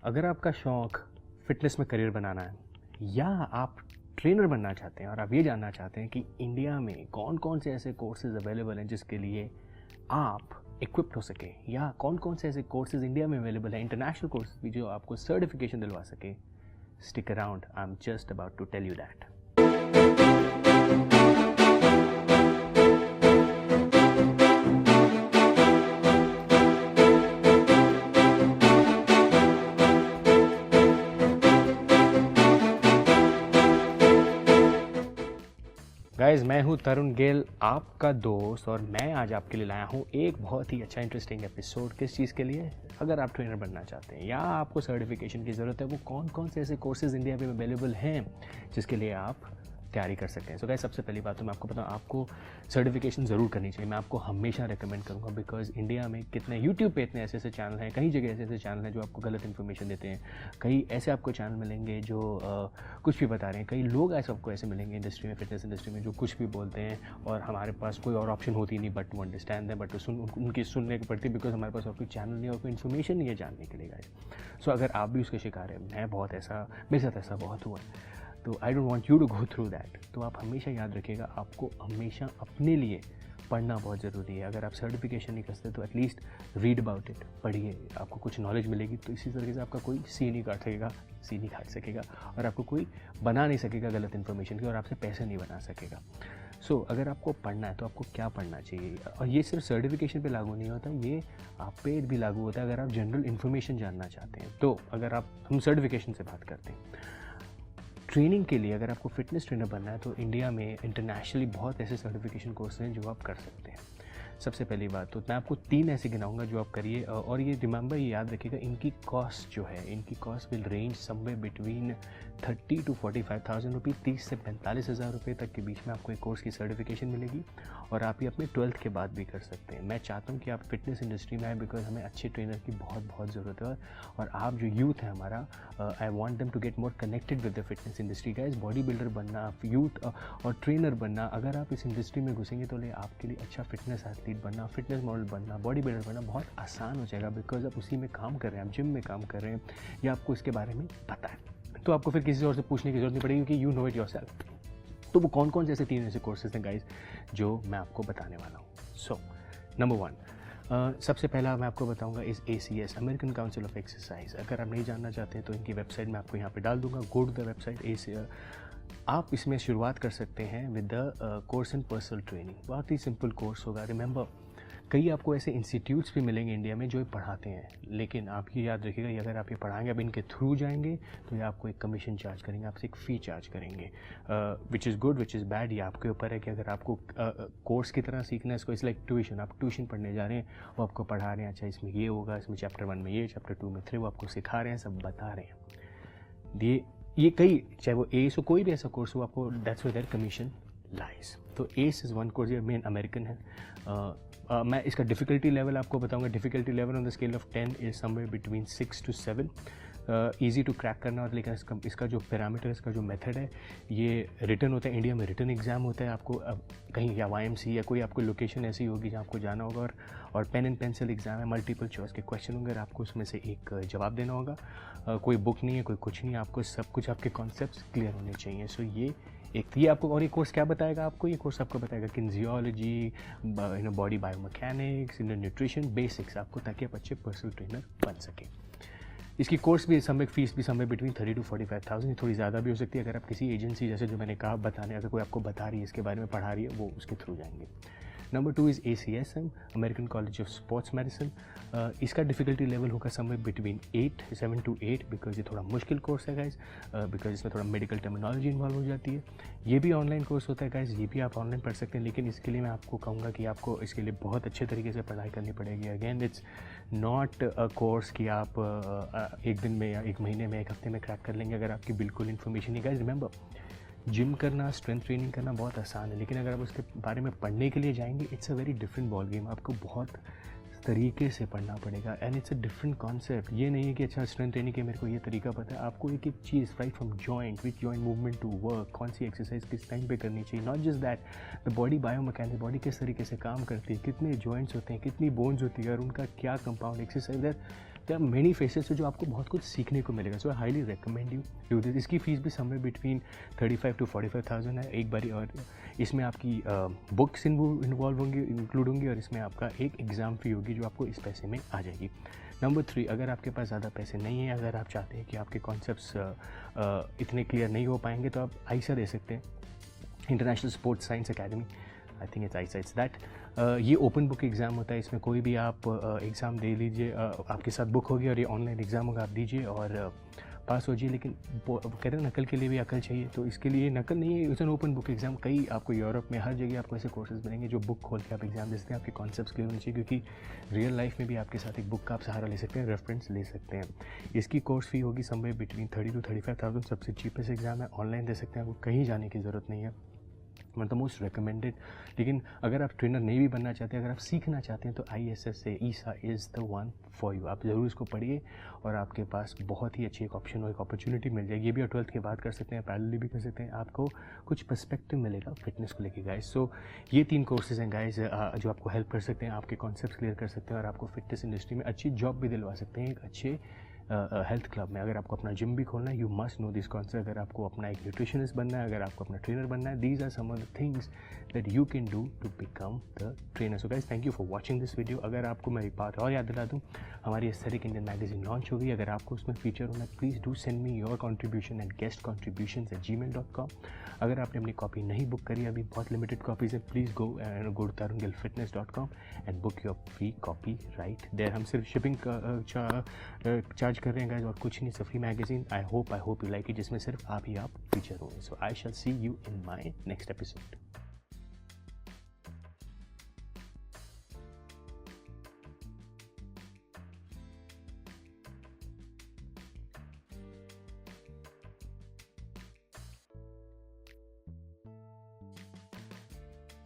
अगर आपका शौक़ फ़िटनेस में करियर बनाना है या आप ट्रेनर बनना चाहते हैं और आप ये जानना चाहते हैं कि इंडिया में कौन कौन से ऐसे कोर्सेज़ अवेलेबल हैं जिसके लिए आप इक्विप्ड हो सके, या कौन कौन से ऐसे कोर्सेज़ इंडिया में अवेलेबल हैं, इंटरनेशनल कोर्सेज़ भी जो आपको सर्टिफिकेशन दिलवा सके, stick around, I am just about to tell you that. Guys, मैं हूँ तरुण गेल, आपका दोस्त, और मैं आज आपके लिए लाया हूँ एक बहुत ही अच्छा इंटरेस्टिंग एपिसोड। किस चीज़ के लिए? अगर आप ट्रेनर बनना चाहते हैं या आपको सर्टिफिकेशन की ज़रूरत है, वो कौन कौन से ऐसे कोर्सेज़ इंडिया में अवेलेबल हैं जिसके लिए आप तैयारी कर सकते हैं। सो गाइस, सबसे पहली बात तो मैं आपको बताऊँ, आपको सर्टिफिकेशन ज़रूर करनी चाहिए। मैं आपको हमेशा रेकमेंड करूँगा, बिकॉज इंडिया में कितने यूट्यूब पे इतने ऐसे ऐसे चैनल हैं, कई जगह ऐसे ऐसे चैनल हैं जो आपको गलत इन्फॉर्मेशन देते हैं। कई ऐसे आपको चैनल मिलेंगे जो कुछ भी बता रहे हैं। कई लोग ऐसे आपको ऐसे मिलेंगे इंडस्ट्री में, फिटनेस इंडस्ट्री में, जो कुछ भी बोलते हैं और हमारे पास कोई और ऑप्शन होती नहीं बट टू अंडरस्टैंड है, बट उनकी सुनने की पड़ती, बिकॉज हमारे पास और कोई चैनल नहीं और कोई इन्फॉर्मेशन नहीं है जानने के लिए। गाइस, सो अगर आप भी उसके शिकार हैं, मैं बहुत ऐसा, मेरे साथ ऐसा बहुत हुआ है, तो I don't want you to go through that. तो आप हमेशा याद रखिएगा, आपको हमेशा अपने लिए पढ़ना बहुत ज़रूरी है। अगर आप सर्टिफिकेशन नहीं करते तो एटलीस्ट रीड अबाउट इट, पढ़िए, आपको कुछ नॉलेज मिलेगी। तो इसी तरीके से आपका कोई सी नहीं काट सकेगा और आपको कोई बना नहीं सकेगा गलत इन्फॉर्मेशन की, और आपसे पैसे नहीं बना सकेगा। सो अगर आपको पढ़ना है तो आपको क्या पढ़ना चाहिए? और ये सिर्फ सर्टिफिकेशन पे लागू नहीं होता, ये आप पे भी लागू होता है अगर आप जनरल इन्फॉर्मेशन जानना चाहते हैं। तो अगर हम सर्टिफिकेशन से बात करते हैं, ट्रेनिंग के लिए अगर आपको फिटनेस ट्रेनर बनना है तो इंडिया में इंटरनेशनली बहुत ऐसे सर्टिफिकेशन कोर्स हैं जो आप कर सकते हैं। सबसे पहली बात तो मैं आपको 3 ऐसे गिनाऊंगा जो आप करिए, और ये रिमेंबर, ये याद रखिएगा, इनकी कॉस्ट जो है, इनकी cost will range somewhere between 30 to 45,000 रुपये, 30 से 45,000 रुपये तक के बीच में आपको एक कोर्स की सर्टिफिकेशन मिलेगी, और आप ये अपने 12th के बाद भी कर सकते हैं। मैं चाहता हूँ कि आप फिटनेस इंडस्ट्री में आए, बिकॉज हमें अच्छे ट्रेनर की बहुत बहुत ज़रूरत है, और आप जो यूथ है हमारा, I want them to get more connected with the fitness industry. Guys, body builder बनना, यूथ और ट्रेनर बनना, अगर आप इस इंडस्ट्री में घुसेंगे तो आपके लिए अच्छा फिटनेस एथलीट बनना, फिटनेस मॉडल बनना, बॉडी बिल्डर बनना बहुत आसान हो जाएगा, बिकॉज आप उसी में काम कर रहे हैं, आप जिम में काम कर रहे हैं, या आपको इसके बारे में पता है, तो आपको फिर किसी और से पूछने की जरूरत नहीं पड़ेगी क्योंकि यू नो इट योरसेल्फ। तो वो कौन कौन से ऐसे 3 ऐसे कोर्सेज हैं गाइज जो मैं आपको बताने वाला हूँ। सो नंबर 1, सबसे पहला मैं आपको बताऊंगा इस ACS, American council of exercise. अगर आप नहीं जानना चाहते हैं तो इनकी वेबसाइट मैं आपको यहाँ पे डाल दूंगा, गो टू द वेबसाइट। आप इसमें शुरुआत कर सकते हैं with the course in personal training. बहुत ही सिंपल कोर्स होगा। रिमेंबर, कई आपको ऐसे इंस्टीट्यूट्स भी मिलेंगे इंडिया में जो पढ़ाते हैं, लेकिन आप ये याद रखिएगा, ये अगर आप ये पढ़ाएंगे, अब इनके थ्रू जाएंगे तो ये आपको एक कमीशन चार्ज करेंगे, आपसे एक फ़ी चार्ज करेंगे, which is good, which is bad, ये आपके ऊपर है कि अगर आपको कोर्स की तरह सीखना है इसको, इस लाइक ट्यूशन, आप ट्यूशन पढ़ने जा रहे हैं, वो आपको पढ़ा रहे हैं, अच्छा इसमें ये होगा, इसमें चैप्टर 1 में ये, चैप्टर 2 में 3, वो आपको सिखा रहे हैं, सब बता रहे हैं। ये कई, चाहे वो एस हो, कोई भी ऐसा कोर्स हो, आपको that's where their commission lies. तो एस इज़ वन कोर्स, ये मेन अमेरिकन है। मैं इसका डिफ़िकल्टी लेवल आपको बताऊंगा। Difficulty level on the scale of 10 is somewhere between 6 to 7। Easy to crack करना होता है, लेकिन इसका जो पैरामीटर, इसका जो मेथड है, ये रिटर्न होता है। इंडिया में रिटर्न एग्जाम होता है, आपको कहीं या YMC या कोई आपको लोकेशन ऐसी होगी जहाँ आपको जाना होगा, और पेन एंड पेंसिल एग्जाम है, मल्टीपल चॉइस के क्वेश्चन होंगे, आपको उसमें से एक जवाब देना होगा। कोई बुक नहीं है, कोई कुछ नहीं है, आपको सब कुछ, आपके कॉन्सेप्ट्स क्लियर होने चाहिए। सो ये आपको, और ये कोर्स क्या बताएगा आपको? ये कोर्स आपको बताएगा kinesiology, body biomechanics, nutrition basics आपको, ताकि आप अच्छे पर्सनल ट्रेनर बन सकें। इसकी कोर्स भी समय, फीस भी समय बिटवीन 30 to 45,000, थोड़ी ज़्यादा भी हो सकती है अगर आप किसी एजेंसी, जैसे जो मैंने कहा बताने, अगर कोई आपको बता रही है, इसके बारे में पढ़ा रही है, वो उसके थ्रू जाएंगे। Number 2 is ACSM, American college of sports medicine. इसका डिफ़िकल्टी लेवल होगा समय बिटवीन 7 to 8, बिकॉज ये थोड़ा मुश्किल कोर्स है गाइज, बिकॉज इसमें थोड़ा मेडिकल टर्मिनोलॉजी इन्वॉल्व हो जाती है। ये भी ऑनलाइन कोर्स होता है गाइज, ये भी आप ऑनलाइन पढ़ सकते हैं, लेकिन इसके लिए मैं आपको कहूँगा कि आपको इसके लिए बहुत अच्छे तरीके से पढ़ाई करनी पड़ेगी। Again, it's not a course कि आप एक दिन में या एक महीने में, एक हफ्ते में क्रैक कर लेंगे अगर आपकी बिल्कुल इन्फॉर्मेशन नहीं। गाइज रिमेंबर, जिम करना, स्ट्रेंथ ट्रेनिंग करना बहुत आसान है, लेकिन अगर आप उसके बारे में पढ़ने के लिए जाएंगे, it's a very different ball game. आपको बहुत तरीके से पढ़ना पड़ेगा, and it's a different concept. ये नहीं है कि अच्छा स्ट्रेंथ ट्रेनिंग के मेरे को ये तरीका पता है, आपको एक एक चीज़ right from joint, which joint movement to work, कौन सी एक्सरसाइज किस टाइम पे करनी चाहिए, not just that, the body biomechanics, body किस तरीके से काम करती है, कितने जॉइंट्स होते हैं, कितनी बोन्स होती है, और उनका क्या कंपाउंड एक्सरसाइज है, देयर आर मेनी फेसेस जो आपको बहुत कुछ सीखने को मिलेगा. So I highly recommend you do this. इसकी फीस भी समवेयर बिटवीन 35 to 45,000 है एक बारी. और इसमें आपकी बुक्स इन्वॉल्व होंगी, इंक्लूड होंगी, और इसमें आपका एक एग्ज़ाम फ़ी होगी जो आपको इस पैसे में आ जाएगी. नंबर 3, अगर आपके पास ज़्यादा पैसे नहीं हैं, अगर आप चाहते हैं कि आपके कॉन्सेप्ट्स इतने क्लियर नहीं हो पाएंगे, तो आप आईसा दे सकते हैं, international sports science academy. I think it's I saw, it's that. ये ओपन बुक एग्ज़ाम होता है. इसमें कोई भी आप एग्ज़ाम दे लीजिए, आपके साथ बुक होगी और ये ऑनलाइन एग्ज़ाम होगा, आप दीजिए और पास हो जाइए. लेकिन कहते हैं नकल के लिए भी अकल चाहिए, तो इसके लिए नकल नहीं है, it's an open book exam. कई आपको यूरोप में हर जगह आपको ऐसे कोर्सेज मिलेंगे जो बुक खोल के आप एग्ज़ाम दे सकते हैं. आपके कॉन्सेप्ट्स क्लियर होने चाहिए, क्योंकि रियल लाइफ में भी आपके साथ एक बुक का आप सहारा ले सकते हैं, रेफरेंस ले सकते हैं. इसकी कोर्स फ़ी होगी समवेयर बिटवीन 30 to 35,000. सबसे चीपेस्ट एग्ज़ाम है, ऑनलाइन दे सकते हैं, आपको कहीं जाने की ज़रूरत नहीं है. One the most recommended. लेकिन अगर आप ट्रेनर नहीं भी बनना चाहते, अगर आप सीखना चाहते हैं, तो ISS से ISSA is the one for you. आप ज़रूर इसको पढ़िए और आपके पास बहुत ही अच्छी एक ऑप्शन और एक अपॉर्चुनिटी मिल जाएगी. ये भी आप 12th के बाद कर सकते हैं, पैरेलली भी कर सकते हैं. आपको कुछ पर्सपेक्टिव मिलेगा फिटनेस को लेके गाइस. सो ये 3 कोर्सेज हैं गाइस जो आपको हेल्प कर सकते हैं, आपके कॉन्सेप्ट्स क्लियर कर सकते हैं और आपको फिटनेस इंडस्ट्री में अच्छी जॉब भी दिलवा सकते हैं एक अच्छे हेल्थ क्लब में. अगर आपको अपना जिम भी खोलना है, you must know this concept. अगर आपको अपना एक न्यूट्रिशनिस्ट बनना है, अगर आपको अपना ट्रेनर बनना है, these are some of the things that you can do to become the trainer. So guys, thank you for watching this video. अगर आपको मैं एक बात और याद दिला दूँ, हमारी एस्थेटिक इंडियन मैगजीन लॉन्च हो गई. अगर आपको उसमें फीचर होना, please do send me your contribution and guest contributions@gmail.com. अगर आपने अपनी कॉपी नहीं बुक करी, अभी बहुत लिमिटेड कॉपीज़ है, please go to tarungilfitness.com and book your free copy right there. हम सिर्फ शिपिंग चार्ज कर रहे हैं गाइस और कुछ नहीं. Free magazine. I hope you like it, जिसमें सिर्फ आप ही आप फीचर होंगे. So I shall see you in my next episode.